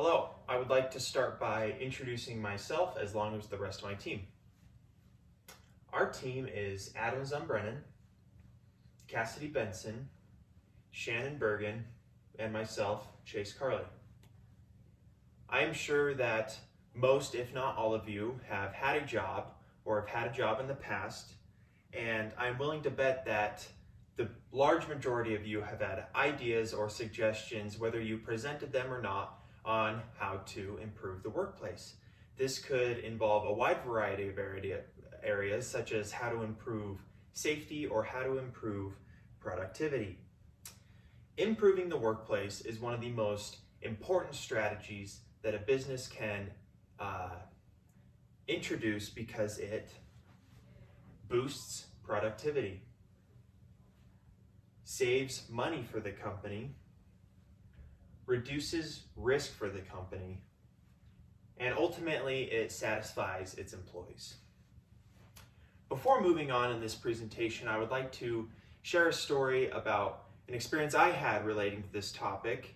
Hello, I would like to start by introducing myself as long as the rest of my team. Our team is Adam Zumbrennan, Cassidy Benson, Shannon Bergen, and myself, Chase Carley. I am sure that most, if not all of you, have had a job or have had a job in the past, and I'm willing to bet that the large majority of you have had ideas or suggestions, whether you presented them or not, on how to improve the workplace. This could involve a wide variety of areas, such as how to improve safety or how to improve productivity. Improving the workplace is one of the most important strategies that a business can introduce because it boosts productivity, saves money for the company, reduces risk for the company, and ultimately it satisfies its employees. Before moving on in this presentation, I would like to share a story about an experience I had relating to this topic.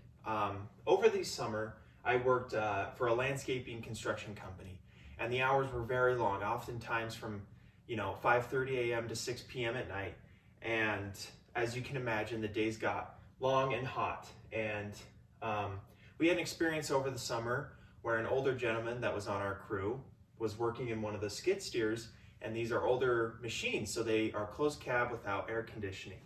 Over the summer, I worked for a landscaping construction company, and the hours were very long, oftentimes from 5:30 a.m. to 6 p.m. at night. And as you can imagine, the days got long and hot. And we had an experience over the summer where an older gentleman that was on our crew was working in one of the skid steers, and these are older machines, so they are closed cab without air conditioning.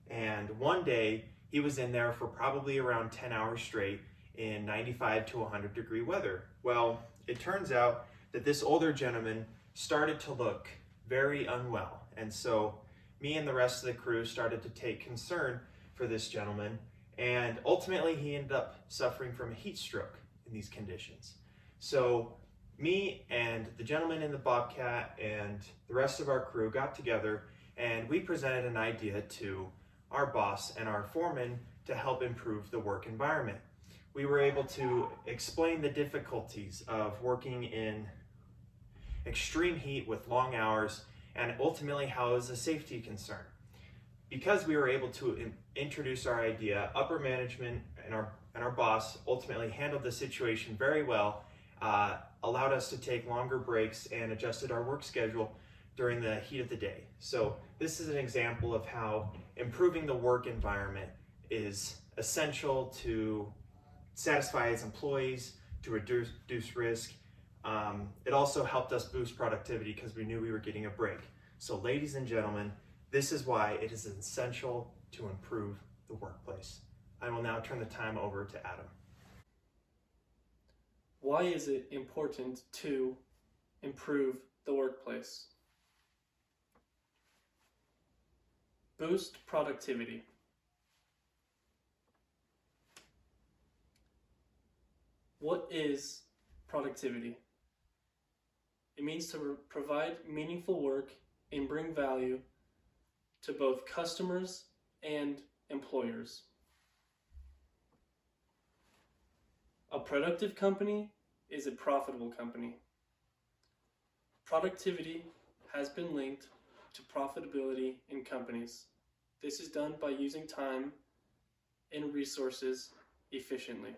And one day he was in there for probably around 10 hours straight in 95 to 100 degree weather. Well, it turns out that this older gentleman started to look very unwell. And so me and the rest of the crew started to take concern for this gentleman, and ultimately he ended up suffering from a heat stroke in these conditions. So me and the gentleman in the Bobcat and the rest of our crew got together and we presented an idea to our boss and our foreman to help improve the work environment. We were able to explain the difficulties of working in extreme heat with long hours, and ultimately how it was a safety concern. Because we were able to introduce our idea, upper management and our boss ultimately handled the situation very well, allowed us to take longer breaks and adjusted our work schedule during the heat of the day. So this is an example of how improving the work environment is essential to satisfy its employees, to reduce risk. It also helped us boost productivity because we knew we were getting a break. So ladies and gentlemen, this is why it is essential to improve the workplace. I will now turn the time over to Adam. Why is it important to improve the workplace? Boost productivity. What is productivity? It means to provide meaningful work and bring value to both customers and employers. A productive company is a profitable company. Productivity has been linked to profitability in companies. This is done by using time and resources efficiently.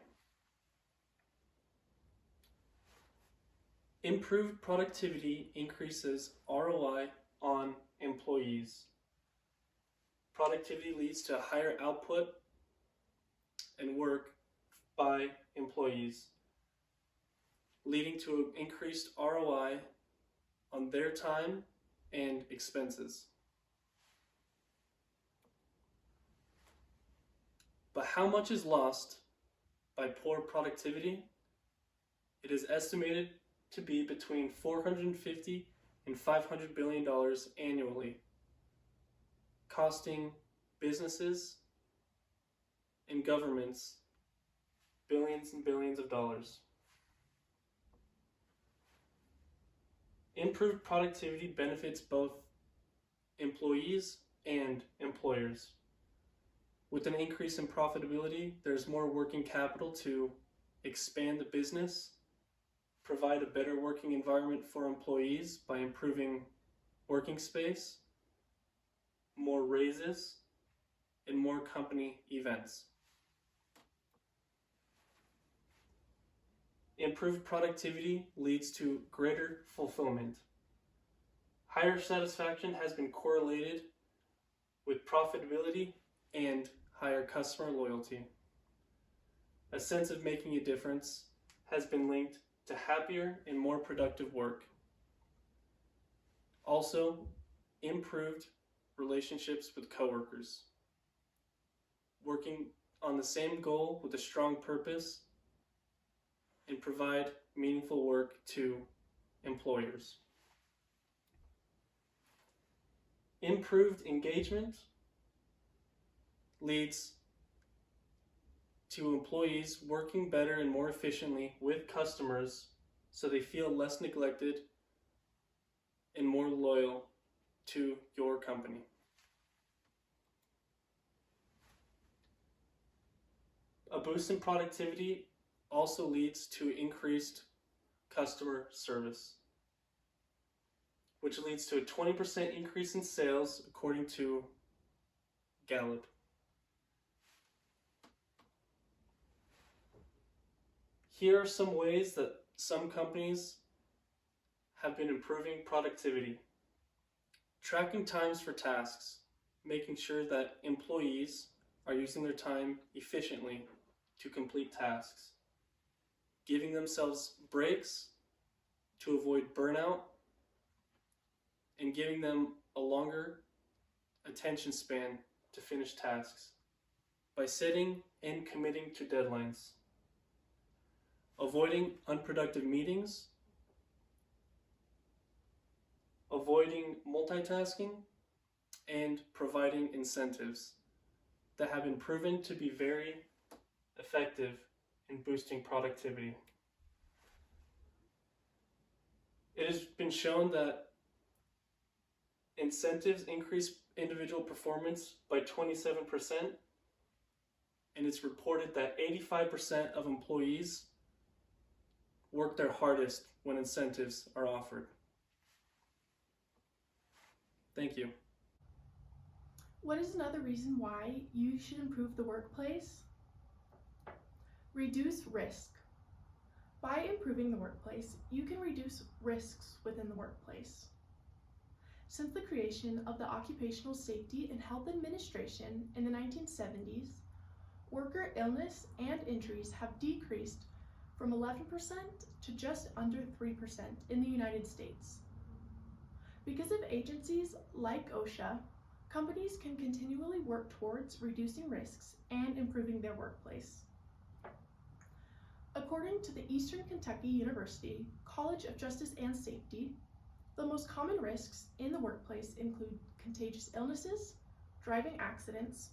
Improved productivity increases ROI on employees. Productivity leads to higher output and work by employees, leading to increased ROI on their time and expenses. But how much is lost by poor productivity? It is estimated to be between $450 and $500 billion annually, costing businesses and governments billions and billions of dollars. Improved productivity benefits both employees and employers. With an increase in profitability, there's more working capital to expand the business, provide a better working environment for employees by improving working space, more raises, and more company events. Improved productivity leads to greater fulfillment. Higher satisfaction has been correlated with profitability and higher customer loyalty. A sense of making a difference has been linked to happier and more productive work. Also, improved relationships with coworkers. Working on the same goal with a strong purpose and provide meaningful work to employers. Improved engagement leads to employees working better and more efficiently with customers so they feel less neglected and more loyal to your company. A boost in productivity also leads to increased customer service, which leads to a 20% increase in sales according to Gallup. Here are some ways that some companies have been improving productivity. Tracking times for tasks, making sure that employees are using their time efficiently to complete tasks. Giving themselves breaks to avoid burnout, and giving them a longer attention span to finish tasks by setting and committing to deadlines. Avoiding unproductive meetings, avoiding multitasking, and providing incentives that have been proven to be very effective in boosting productivity. It has been shown that incentives increase individual performance by 27%, and it's reported that 85% of employees work their hardest when incentives are offered. Thank you. What is another reason why you should improve the workplace? Reduce risk. By improving the workplace, you can reduce risks within the workplace. Since the creation of the Occupational Safety and Health Administration in the 1970s, worker illness and injuries have decreased from 11% to just under 3% in the United States. Because of agencies like OSHA, companies can continually work towards reducing risks and improving their workplace. According to the Eastern Kentucky University College of Justice and Safety, the most common risks in the workplace include contagious illnesses, driving accidents,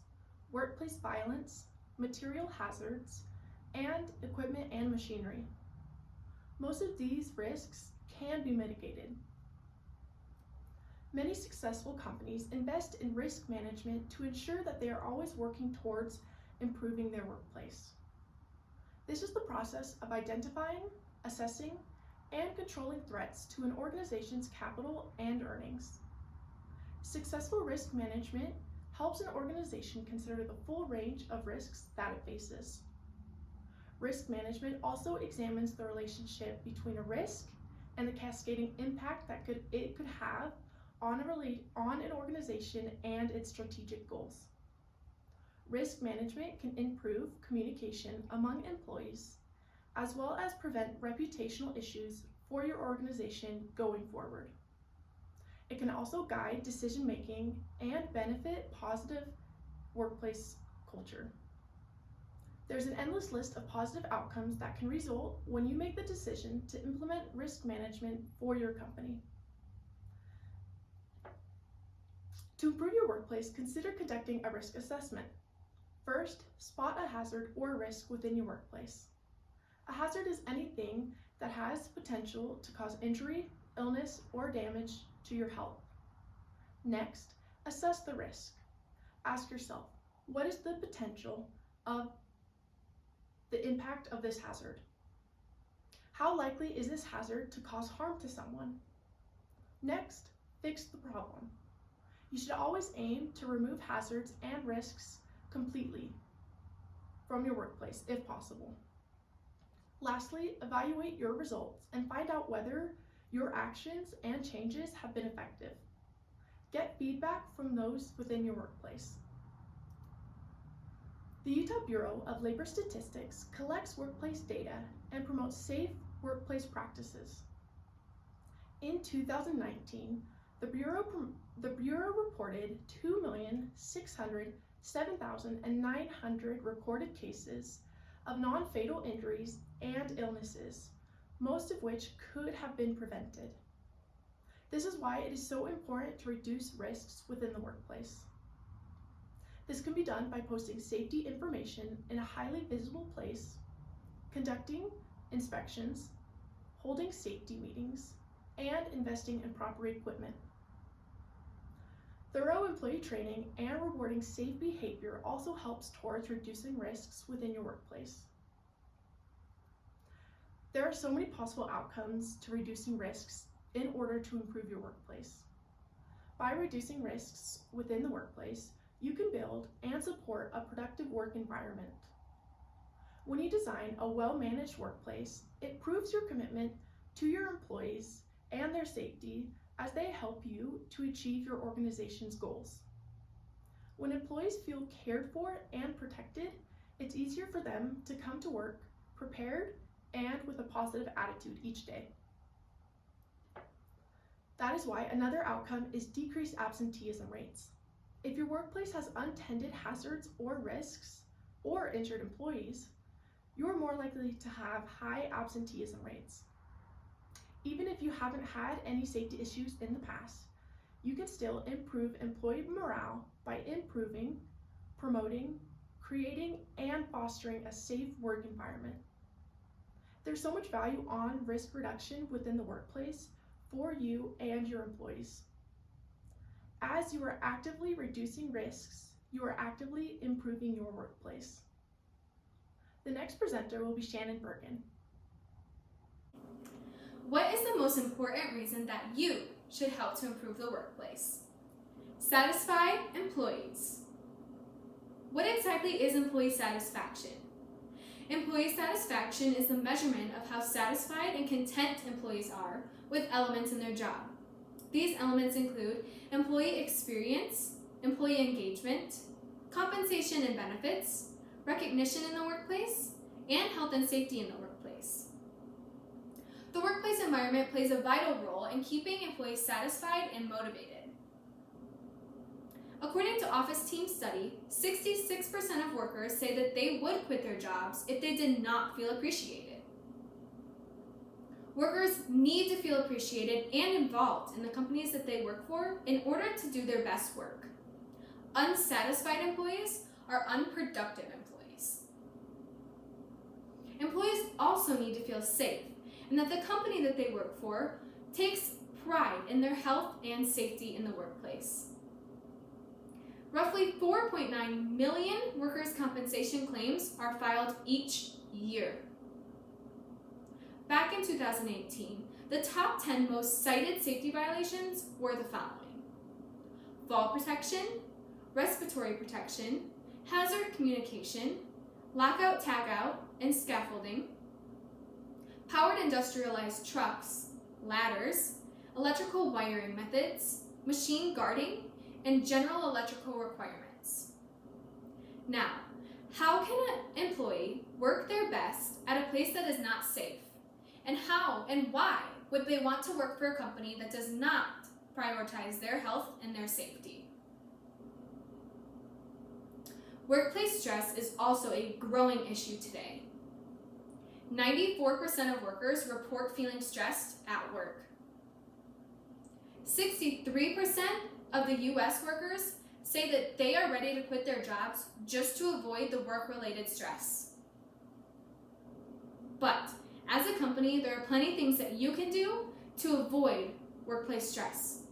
workplace violence, material hazards, and equipment and machinery. Most of these risks can be mitigated. Many successful companies invest in risk management to ensure that they are always working towards improving their workplace. This is the process of identifying, assessing, and controlling threats to an organization's capital and earnings. Successful risk management helps an organization consider the full range of risks that it faces. Risk management also examines the relationship between a risk and the cascading impact that it could have on an organization and its strategic goals. Risk management can improve communication among employees, as well as prevent reputational issues for your organization going forward. It can also guide decision-making and benefit positive workplace culture. There's an endless list of positive outcomes that can result when you make the decision to implement risk management for your company. To improve your workplace, consider conducting a risk assessment. First, spot a hazard or risk within your workplace. A hazard is anything that has potential to cause injury, illness, or damage to your health. Next, assess the risk. Ask yourself, what is the potential of the impact of this hazard? How likely is this hazard to cause harm to someone? Next, fix the problem. You should always aim to remove hazards and risks completely from your workplace if possible. Lastly, evaluate your results and find out whether your actions and changes have been effective. Get feedback from those within your workplace. The Utah Bureau of Labor Statistics collects workplace data and promotes safe workplace practices. In 2019, the Bureau reported 2,607,900 recorded cases of non-fatal injuries and illnesses, most of which could have been prevented. This is why it is so important to reduce risks within the workplace. This can be done by posting safety information in a highly visible place, conducting inspections, holding safety meetings, and investing in proper equipment. Thorough employee training and rewarding safe behavior also helps towards reducing risks within your workplace. There are so many possible outcomes to reducing risks in order to improve your workplace. By reducing risks within the workplace, you can build and support a productive work environment. When you design a well-managed workplace, it proves your commitment to your employees and their safety as they help you to achieve your organization's goals. When employees feel cared for and protected, it's easier for them to come to work prepared and with a positive attitude each day. That is why another outcome is decreased absenteeism rates. If your workplace has untended hazards or risks or injured employees, you are more likely to have high absenteeism rates. Even if you haven't had any safety issues in the past, you can still improve employee morale by improving, promoting, creating, and fostering a safe work environment. There's so much value on risk reduction within the workplace for you and your employees. As you are actively reducing risks, you are actively improving your workplace. The next presenter will be Shannon Bergen. What is the most important reason that you should help to improve the workplace? Satisfied employees. What exactly is employee satisfaction? Employee satisfaction is the measurement of how satisfied and content employees are with elements in their job. These elements include employee experience, employee engagement, compensation and benefits, recognition in the workplace, and health and safety in the workplace. The workplace environment plays a vital role in keeping employees satisfied and motivated. According to Office Team Study, 66% of workers say that they would quit their jobs if they did not feel appreciated. Workers need to feel appreciated and involved in the companies that they work for in order to do their best work. Unsatisfied employees are unproductive employees. Employees also need to feel safe and that the company that they work for takes pride in their health and safety in the workplace. Roughly 4.9 million workers' compensation claims are filed each year. Back in 2018, the top 10 most cited safety violations were the following: fall protection, respiratory protection, hazard communication, lockout tagout, and scaffolding, powered industrialized trucks, ladders, electrical wiring methods, machine guarding, and general electrical requirements. Now, how can an employee work their best at a place that is not safe? And how and why would they want to work for a company that does not prioritize their health and their safety? Workplace stress is also a growing issue today. 94% of workers report feeling stressed at work. 63% of the U.S. workers say that they are ready to quit their jobs just to avoid the work-related stress. But as a company, there are plenty of things that you can do to avoid workplace stress.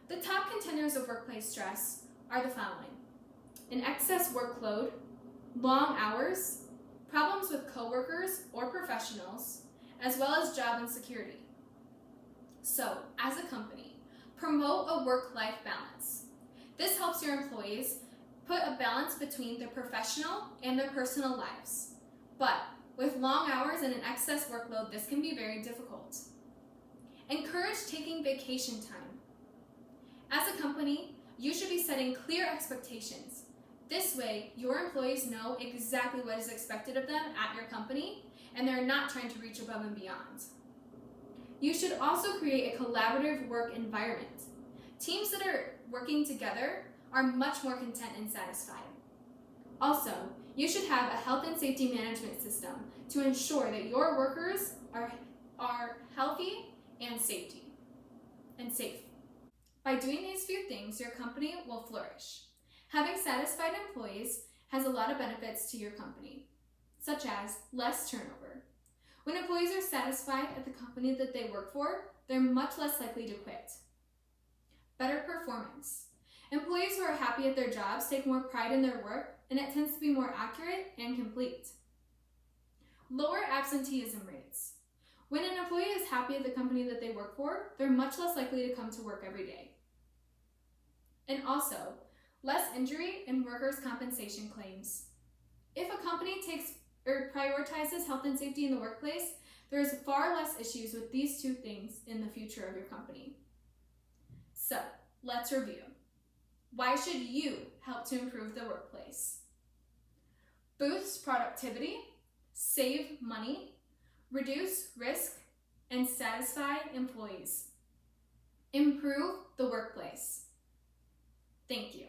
The top contenders of workplace stress are the following: an excess workload, long hours, problems with coworkers or professionals, as well as job insecurity. So, as a company, promote a work-life balance. This helps your employees put a balance between their professional and their personal lives. But With long hours and an excess workload, this can be very difficult. Encourage taking vacation time. As a company, you should be setting clear expectations. This way, your employees know exactly what is expected of them at your company, and they're not trying to reach above and beyond. You should also create a collaborative work environment. Teams that are working together are much more content and satisfied. Also, you should have a health and safety management system to ensure that your workers are healthy and safe. By doing these few things, your company will flourish. Having satisfied employees has a lot of benefits to your company, such as less turnover. When employees are satisfied at the company that they work for, they're much less likely to quit. Better performance. Employees who are happy at their jobs take more pride in their work, and it tends to be more accurate and complete. Lower absenteeism rates. When an employee is happy at the company that they work for, they're much less likely to come to work every day. And also, less injury and workers' compensation claims. If a company prioritizes health and safety in the workplace, there is far less issues with these two things in the future of your company. So, let's review. Why should you help to improve the workplace? Boost productivity, save money, reduce risk, and satisfy employees. Improve the workplace. Thank you.